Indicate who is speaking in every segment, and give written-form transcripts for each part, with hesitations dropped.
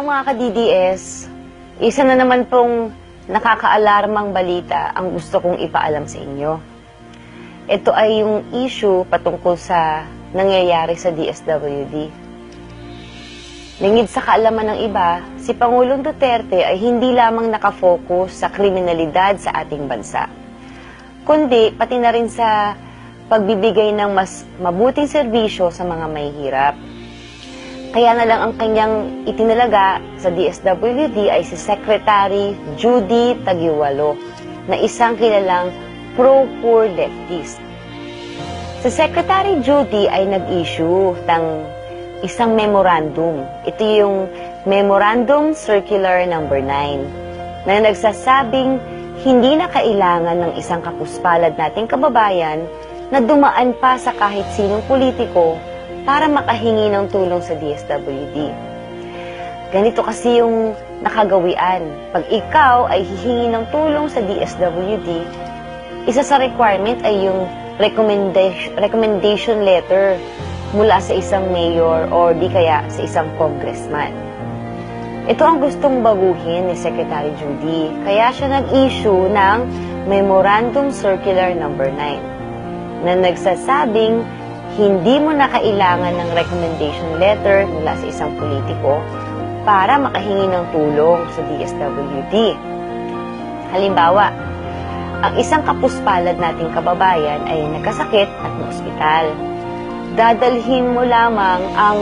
Speaker 1: mga ka-DDS, isa na naman pong nakaka-alarmang balita ang gusto kong ipaalam sa inyo. Ito ay yung issue patungkol sa nangyayari sa DSWD. Lingid sa kaalaman ng iba, si Pangulong Duterte ay hindi lamang nakafocus sa kriminalidad sa ating bansa, kundi pati na rin sa pagbibigay ng mas mabuting serbisyo sa mga mahihirap. Kaya na lang ang kanyang itinalaga sa DSWD ay si Secretary Judy Taguiwalo, na isang kilalang pro-poor leftist. Si Secretary Judy ay nag-issue ng isang memorandum. Ito yung Memorandum Circular No. 9 na nagsasabing hindi na kailangan ng isang kapuspalad nating kababayan na dumaan pa sa kahit sinong politiko para makahingi ng tulong sa DSWD. Ganito kasi yung nakagawian. Pag ikaw ay hihingi ng tulong sa DSWD, isa sa requirement ay yung recommendation letter mula sa isang mayor or di kaya sa isang congressman. Ito ang gustong baguhin ni Secretary Judy, kaya siya nag-issue ng Memorandum Circular No. 9 na nagsasabing hindi mo na kailangan ng recommendation letter mula sa isang politiko para makahingi ng tulong sa DSWD. Halimbawa, ang isang kapuspalad nating kababayan ay nagkasakit at na-ospital. Dadalhin mo lamang ang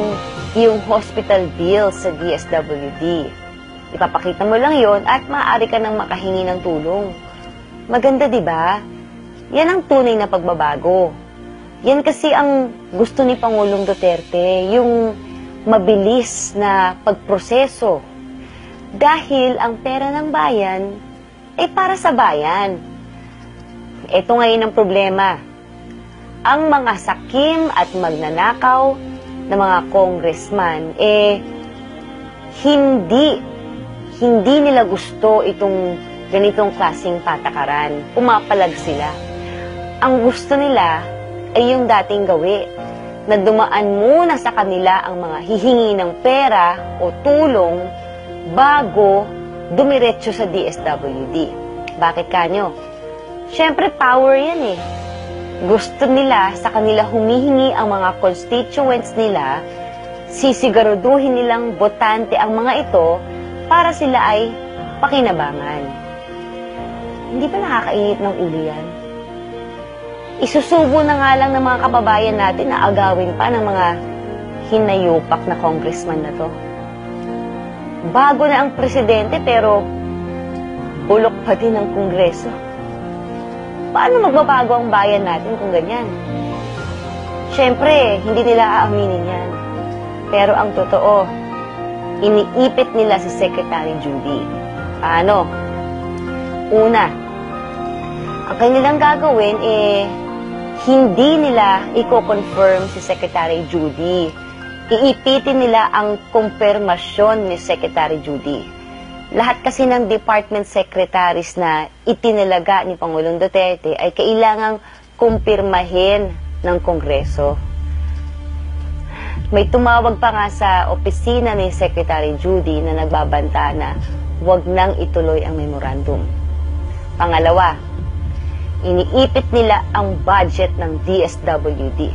Speaker 1: iyong hospital bill sa DSWD. Ipapakita mo lang yon at maaari ka nang makahingi ng tulong. Maganda, di ba? Yan ang tunay na pagbabago. Yan kasi ang gusto ni Pangulong Duterte, yung mabilis na pagproseso. Dahil ang pera ng bayan ay para sa bayan. Ito ngayon ang problema. Ang mga sakim at magnanakaw na mga congressman, hindi nila gusto itong ganitong klaseng patakaran. Pumapalag sila. Ang gusto nila ay yung dating gawi, na dumaan muna sa kanila ang mga hihingi ng pera o tulong bago dumiretso sa DSWD. Bakit kanyo? Siyempre, power yan eh. Gusto nila sa kanila humihingi ang mga constituents nila, sisiguraduhin nilang botante ang mga ito para sila ay pakinabangan. Hindi ba nakakainit ng ulo yan? Isusubo na nga lang ng mga kababayan natin na agawin pa ng mga hinayupak na congressman na to. Bago na ang presidente pero bulok pa din ang kongreso. Paano magbabago ang bayan natin kung ganyan? Siyempre, hindi nila aaminin yan. Pero ang totoo, iniipit nila si Secretary Judy. Paano? Una, ang kanilang gagawin hindi nila i-confirm si Secretary Judy. Iipitin nila ang kumpirmasyon ni Secretary Judy. Lahat kasi ng department secretaries na itinalaga ni Pangulong Duterte ay kailangang kumpirmahin ng Kongreso. May tumawag pa nga sa opisina ni Secretary Judy na nagbabanta na huwag nang ituloy ang memorandum. Pangalawa, iniipit nila ang budget ng DSWD.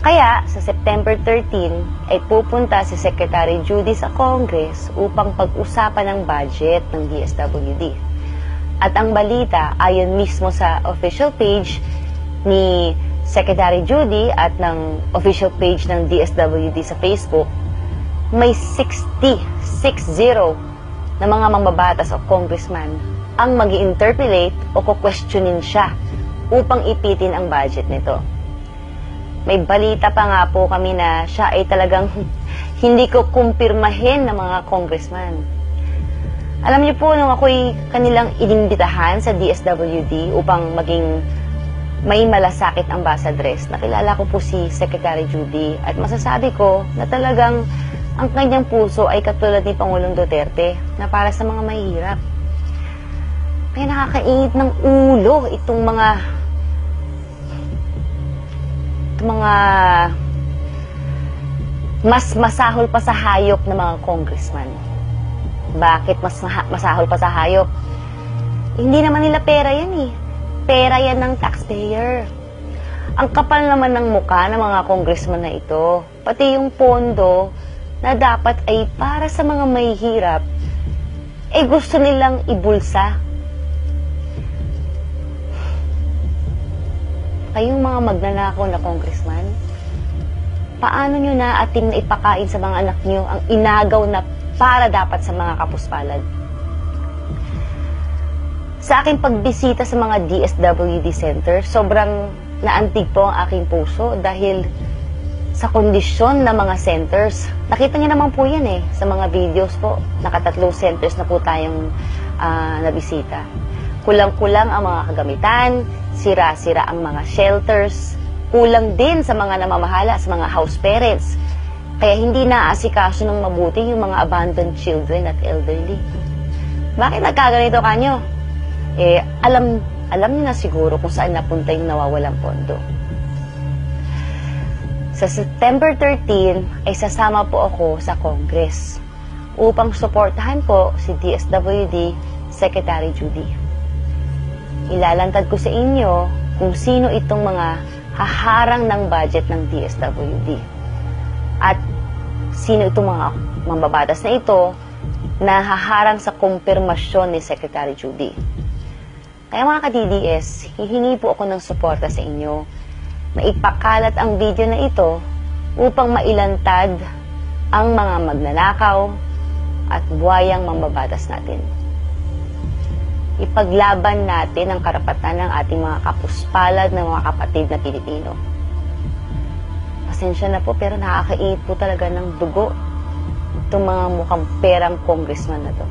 Speaker 1: Kaya, sa September 13, ay pupunta si Secretary Judy sa Congress upang pag-usapan ang budget ng DSWD. At ang balita, ayon mismo sa official page ni Secretary Judy at ng official page ng DSWD sa Facebook, may 60 na mga mambabatas o congressman ang mag-i-interpellate o kukwestiyonin siya upang ipitin ang budget nito. May balita pa nga po kami na siya ay talagang hindi ko kumpirmahin ng mga congressman. Alam niyo po, nung ako'y kanilang inimbitahan sa DSWD upang maging may malasakit ambassadress, nakilala ko po si Secretary Judy at masasabi ko na talagang ang kanyang puso ay katulad ni Pangulong Duterte na para sa mga mahihirap. Kaya nakakainit ng ulo itong mga mas masahol pa sa hayop ng mga congressman. Bakit masahol pa sa hayop? Hindi naman nila pera yan eh. Pera yan ng taxpayer. Ang kapal naman ng mukha ng mga congressman na ito. Pati yung pondo na dapat ay para sa mga mahihirap, eh gusto nilang ibulsa. Kayong mga magnanakaw na congressman, paano nyo naating na ipakain sa mga anak nyo ang inagaw na para dapat sa mga kapuspalad? Sa aking pagbisita sa mga DSWD center, sobrang naantig po ang aking puso dahil sa kondisyon ng mga centers. Nakita niyo naman po yan eh, sa mga videos po. Nakatatlong centers na po tayong nabisita. Kulang-kulang ang mga kagamitan, sira-sira ang mga shelters, kulang din sa mga namamahala, sa mga house parents. Kaya hindi naaasikaso ng mabuti yung mga abandoned children at elderly. Bakit nagkaganito kanyo? Eh, alam niyo na siguro kung saan napunta yung nawawalang pondo. Sa September 13 ay sasama po ako sa Congress upang suportahan po si DSWD Secretary Judy. Ilalantad ko sa inyo kung sino itong mga haharang ng budget ng DSWD at sino itong mga mambabatas na ito na haharang sa kumpirmasyon ni Secretary Judy. Kaya mga ka-DDS, hihingi po ako ng suporta sa inyo na ipakalat ang video na ito upang mailantad ang mga magnanakaw at buwayang mambabatas natin. Ipaglaban natin ang karapatan ng ating mga kapuspalad ng mga kapatid na Pilipino. Pasensya na po pero nakakaiit po talaga ng dugo itong mga mukhang perang congressman na to.